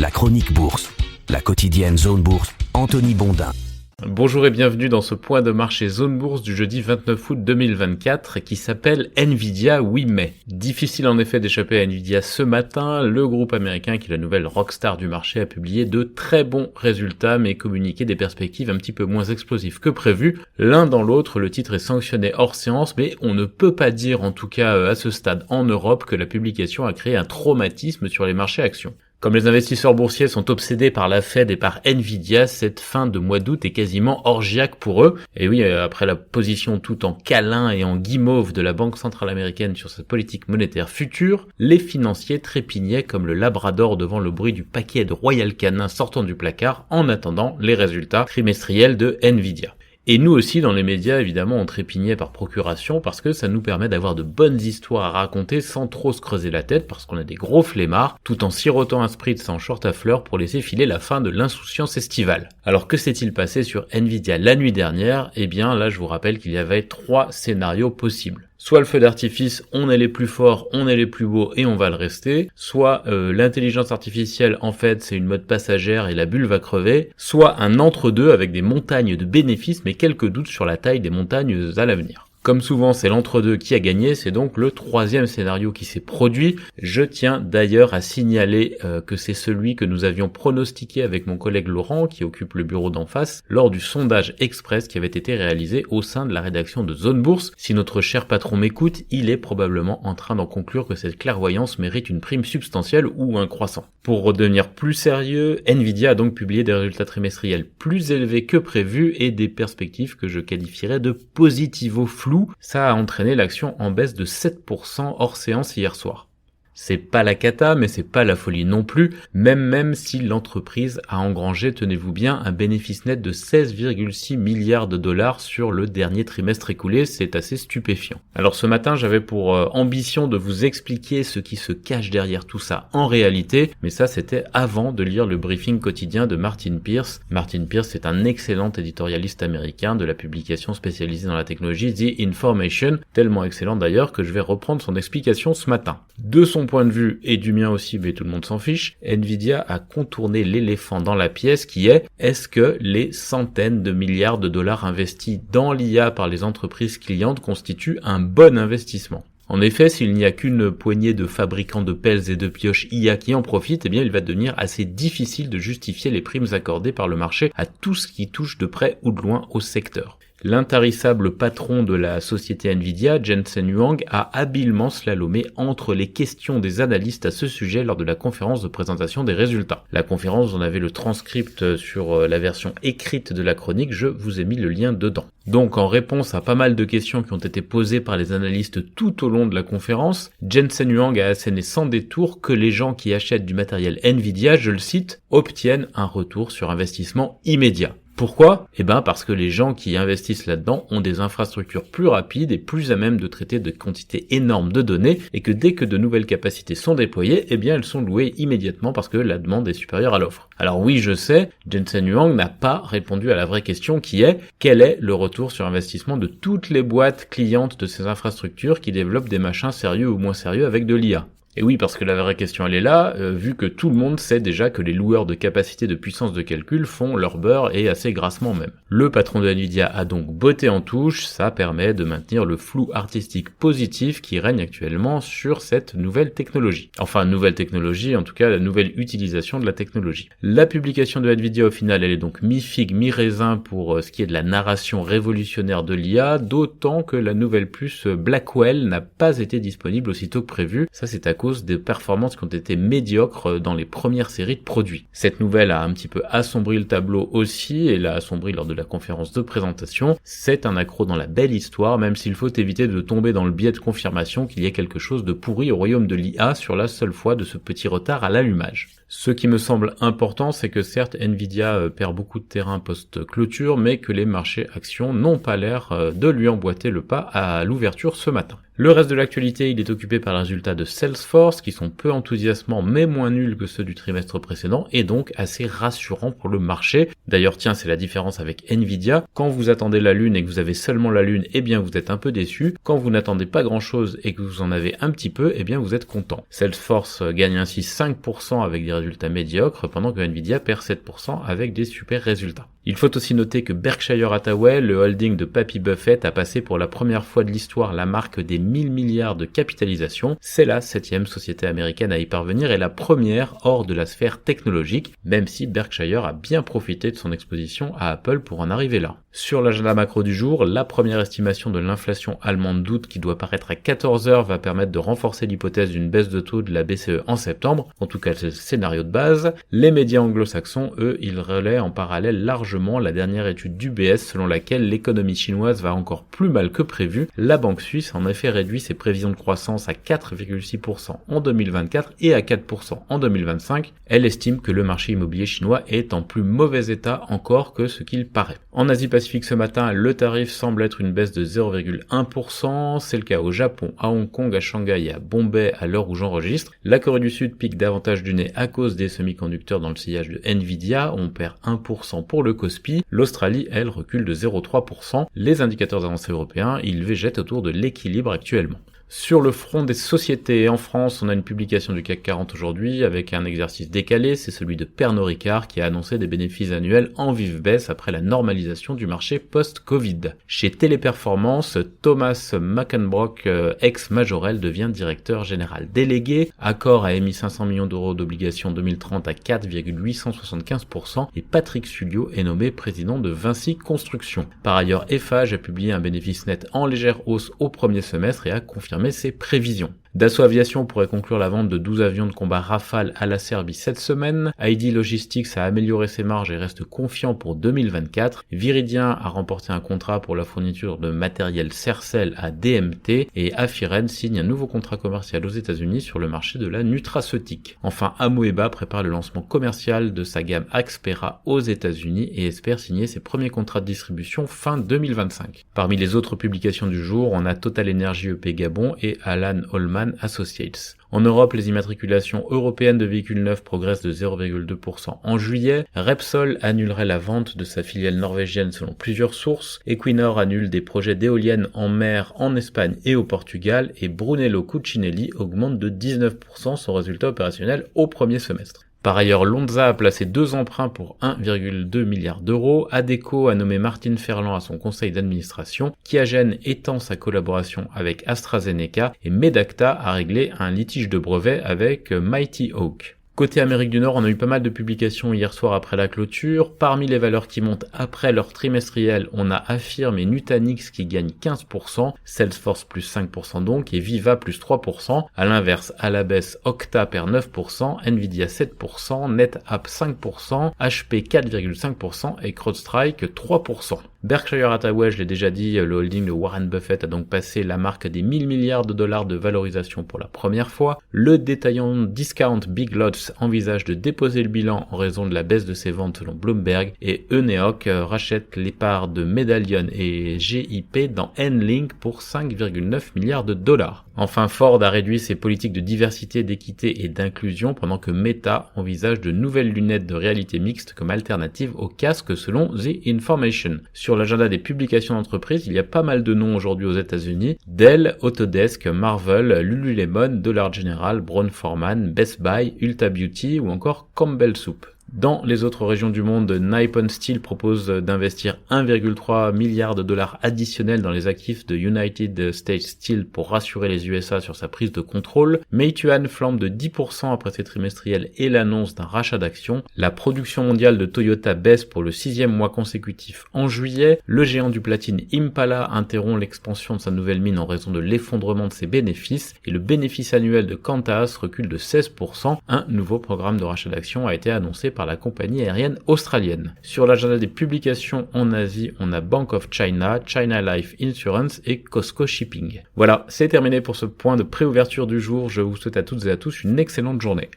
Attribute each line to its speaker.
Speaker 1: La chronique bourse, la quotidienne Zone Bourse, Anthony Bondin.
Speaker 2: Bonjour et bienvenue dans ce point de marché Zone Bourse du jeudi 29 août 2024 qui s'appelle Nvidia 8 mai. Difficile en effet d'échapper à Nvidia ce matin, le groupe américain qui est la nouvelle rockstar du marché a publié de très bons résultats mais communiqué des perspectives un petit peu moins explosives que prévu. L'un dans l'autre, le titre est sanctionné hors séance mais on ne peut pas dire en tout cas à ce stade en Europe que la publication a créé un traumatisme sur les marchés actions. Comme les investisseurs boursiers sont obsédés par la Fed et par Nvidia, cette fin de mois d'août est quasiment orgiaque pour eux. Et oui, après la position tout en câlin et en guimauve de la Banque centrale américaine sur sa politique monétaire future, les financiers trépignaient comme le labrador devant le bruit du paquet de Royal Canin sortant du placard en attendant les résultats trimestriels de Nvidia. Et nous aussi, dans les médias, évidemment, on trépignait par procuration parce que ça nous permet d'avoir de bonnes histoires à raconter sans trop se creuser la tête parce qu'on a des gros flemmards, tout en sirotant un spritz en short à fleurs pour laisser filer la fin de l'insouciance estivale. Alors que s'est-il passé sur Nvidia la nuit dernière ? Eh bien, là, je vous rappelle qu'il y avait 3 scénarios possibles. Soit le feu d'artifice, on est les plus forts, on est les plus beaux et on va le rester. Soit l'intelligence artificielle, en fait, c'est une mode passagère et la bulle va crever. Soit un entre-deux avec des montagnes de bénéfices, mais quelques doutes sur la taille des montagnes à l'avenir. Comme souvent, c'est l'entre-deux qui a gagné, c'est donc le 3e scénario qui s'est produit. Je tiens d'ailleurs à signaler que c'est celui que nous avions pronostiqué avec mon collègue Laurent, qui occupe le bureau d'en face, lors du sondage express qui avait été réalisé au sein de la rédaction de Zone Bourse. Si notre cher patron m'écoute, il est probablement en train d'en conclure que cette clairvoyance mérite une prime substantielle ou un croissant. Pour redevenir plus sérieux, Nvidia a donc publié des résultats trimestriels plus élevés que prévu et des perspectives que je qualifierais de positivo-flou. Ça a entraîné l'action en baisse de 7% hors séance hier soir. C'est pas la cata, mais c'est pas la folie non plus, même si l'entreprise a engrangé, tenez-vous bien, un bénéfice net de 16,6 milliards de dollars sur le dernier trimestre écoulé, c'est assez stupéfiant. Alors ce matin, j'avais pour ambition de vous expliquer ce qui se cache derrière tout ça en réalité, mais ça c'était avant de lire le briefing quotidien de Martin Pearce. Martin Pearce est un excellent éditorialiste américain de la publication spécialisée dans la technologie The Information, tellement excellent d'ailleurs que je vais reprendre son explication ce matin. De son point de vue, et du mien aussi, mais tout le monde s'en fiche, Nvidia a contourné l'éléphant dans la pièce qui est-ce que les centaines de milliards de dollars investis dans l'IA par les entreprises clientes constituent un bon investissement ? En effet, s'il n'y a qu'une poignée de fabricants de pelles et de pioches IA qui en profitent, eh bien il va devenir assez difficile de justifier les primes accordées par le marché à tout ce qui touche de près ou de loin au secteur. L'intarissable patron de la société Nvidia, Jensen Huang, a habilement slalomé entre les questions des analystes à ce sujet lors de la conférence de présentation des résultats. La conférence, on avait le transcript sur la version écrite de la chronique, je vous ai mis le lien dedans. Donc en réponse à pas mal de questions qui ont été posées par les analystes tout au long de la conférence, Jensen Huang a asséné sans détour que les gens qui achètent du matériel Nvidia, je le cite, obtiennent un retour sur investissement immédiat. Pourquoi ? Eh ben parce que les gens qui investissent là-dedans ont des infrastructures plus rapides et plus à même de traiter de quantités énormes de données et que dès que de nouvelles capacités sont déployées, eh bien elles sont louées immédiatement parce que la demande est supérieure à l'offre. Alors oui, je sais, Jensen Huang n'a pas répondu à la vraie question qui est quel est le retour sur investissement de toutes les boîtes clientes de ces infrastructures qui développent des machins sérieux ou moins sérieux avec de l'IA. Et oui, parce que la vraie question elle est là, vu que tout le monde sait déjà que les loueurs de capacité de puissance de calcul font leur beurre et assez grassement même. Le patron de Nvidia a donc botté en touche, ça permet de maintenir le flou artistique positif qui règne actuellement sur cette nouvelle technologie. Enfin, nouvelle technologie, en tout cas la nouvelle utilisation de la technologie. La publication de Nvidia au final, elle est donc mi-figue, mi-raisin pour ce qui est de la narration révolutionnaire de l'IA, d'autant que la nouvelle puce Blackwell n'a pas été disponible aussitôt que prévu. Ça c'est à cause des performances qui ont été médiocres dans les premières séries de produits. Cette nouvelle a un petit peu assombri le tableau aussi, et l'a assombri lors de la conférence de présentation. C'est un accroc dans la belle histoire, même s'il faut éviter de tomber dans le biais de confirmation qu'il y a quelque chose de pourri au royaume de l'IA sur la seule fois de ce petit retard à l'allumage. Ce qui me semble important, c'est que certes Nvidia perd beaucoup de terrain post-clôture, mais que les marchés actions n'ont pas l'air de lui emboîter le pas à l'ouverture ce matin. Le reste de l'actualité, il est occupé par les résultats de Salesforce, qui sont peu enthousiasmants mais moins nuls que ceux du trimestre précédent, et donc assez rassurants pour le marché. D'ailleurs, tiens, c'est la différence avec Nvidia. Quand vous attendez la lune et que vous avez seulement la lune, eh bien vous êtes un peu déçu. Quand vous n'attendez pas grand chose et que vous en avez un petit peu, eh bien vous êtes content. Salesforce gagne ainsi 5% avec des résultats médiocres, pendant que Nvidia perd 7% avec des super résultats. Il faut aussi noter que Berkshire Hathaway, le holding de Papy Buffett, a passé pour la première fois de l'histoire la marque des 1000 milliards de capitalisation. C'est la 7e société américaine à y parvenir et la première hors de la sphère technologique, même si Berkshire a bien profité de son exposition à Apple pour en arriver là. Sur l'agenda macro du jour, la première estimation de l'inflation allemande d'août qui doit paraître à 14h va permettre de renforcer l'hypothèse d'une baisse de taux de la BCE en septembre, en tout cas c'est le scénario de base. Les médias anglo-saxons, eux, ils relaient en parallèle largement la dernière étude d'UBS selon laquelle l'économie chinoise va encore plus mal que prévu. La banque suisse a en effet réduit ses prévisions de croissance à 4,6% en 2024 et à 4% en 2025. Elle estime que le marché immobilier chinois est en plus mauvais état encore que ce qu'il paraît. En Asie-Pacifique ce matin, le tarif semble être une baisse de 0,1%. C'est le cas au Japon, à Hong Kong, à Shanghai et à Bombay à l'heure où j'enregistre. La Corée du Sud pique davantage du nez à cause des semi-conducteurs dans le sillage de Nvidia. On perd 1% pour le Kospi. L'Australie, elle, recule de 0,3%. Les indicateurs avancés européens, ils végètent autour de l'équilibre actuellement. Sur le front des sociétés, en France, on a une publication du CAC 40 aujourd'hui avec un exercice décalé, c'est celui de Pernod Ricard qui a annoncé des bénéfices annuels en vive baisse après la normalisation du marché post-Covid. Chez Téléperformance, Thomas Mackenbrock, ex-Majorel, devient directeur général délégué. Accor a émis 500 millions d'euros d'obligations 2030 à 4,875% et Patrick Sulliot est nommé président de Vinci Construction. Par ailleurs, Eiffage a publié un bénéfice net en légère hausse au premier semestre et a confirmé ses prévisions. Dassault Aviation pourrait conclure la vente de 12 avions de combat Rafale à la Serbie cette semaine. ID Logistics a amélioré ses marges et reste confiant pour 2024. Viridien a remporté un contrat pour la fourniture de matériel Sercel à DMT et Afiren signe un nouveau contrat commercial aux États-Unis sur le marché de la nutraceutique. Enfin, Amoeba prépare le lancement commercial de sa gamme Axpera aux États-Unis et espère signer ses premiers contrats de distribution fin 2025. Parmi les autres publications du jour, on a Total Energy EP Gabon et Alan Holman Associates. En Europe, les immatriculations européennes de véhicules neufs progressent de 0,2% en juillet. Repsol annulerait la vente de sa filiale norvégienne selon plusieurs sources. Equinor annule des projets d'éoliennes en mer en Espagne et au Portugal. Et Brunello Cucinelli augmente de 19% son résultat opérationnel au premier semestre. Par ailleurs, Lonza a placé 2 emprunts pour 1,2 milliard d'euros. Adecco a nommé Martine Ferland à son conseil d'administration. Qiagen étend sa collaboration avec AstraZeneca et Medacta a réglé un litige de brevet avec Mighty Oak. Côté Amérique du Nord, on a eu pas mal de publications hier soir après la clôture. Parmi les valeurs qui montent après leur trimestriel, on a Affirm et Nutanix qui gagnent 15%, Salesforce plus 5% donc, et Viva plus 3%. À l'inverse, à la baisse, Okta perd 9%, Nvidia 7%, NetApp 5%, HP 4,5% et CrowdStrike 3%. Berkshire Hathaway, je l'ai déjà dit, le holding de Warren Buffett a donc passé la marque des 1000 milliards de dollars de valorisation pour la première fois. Le détaillant discount Big Lots envisage de déposer le bilan en raison de la baisse de ses ventes selon Bloomberg et Eneoc rachète les parts de Medallion et GIP dans Enlink pour 5,9 milliards de dollars. Enfin, Ford a réduit ses politiques de diversité, d'équité et d'inclusion pendant que Meta envisage de nouvelles lunettes de réalité mixte comme alternative aux casques selon The Information. Sur l'agenda des publications d'entreprise, il y a pas mal de noms aujourd'hui aux États-Unis. Dell, Autodesk, Marvel, Lululemon, Dollar General, Brown-Forman, Best Buy, Ulta Beauty ou encore Campbell Soup. Dans les autres régions du monde, Nippon Steel propose d'investir 1,3 milliard de dollars additionnels dans les actifs de United States Steel pour rassurer les USA sur sa prise de contrôle. Meituan flambe de 10% après ses trimestriels et l'annonce d'un rachat d'actions. La production mondiale de Toyota baisse pour le 6e mois consécutif en juillet. Le géant du platine Impala interrompt l'expansion de sa nouvelle mine en raison de l'effondrement de ses bénéfices et le bénéfice annuel de Qantas recule de 16%. Un nouveau programme de rachat d'actions a été annoncé par la compagnie aérienne australienne. Sur l'agenda des publications en Asie, on a Bank of China, China Life Insurance et Costco Shipping. Voilà, c'est terminé pour ce point de préouverture du jour. Je vous souhaite à toutes et à tous une excellente journée.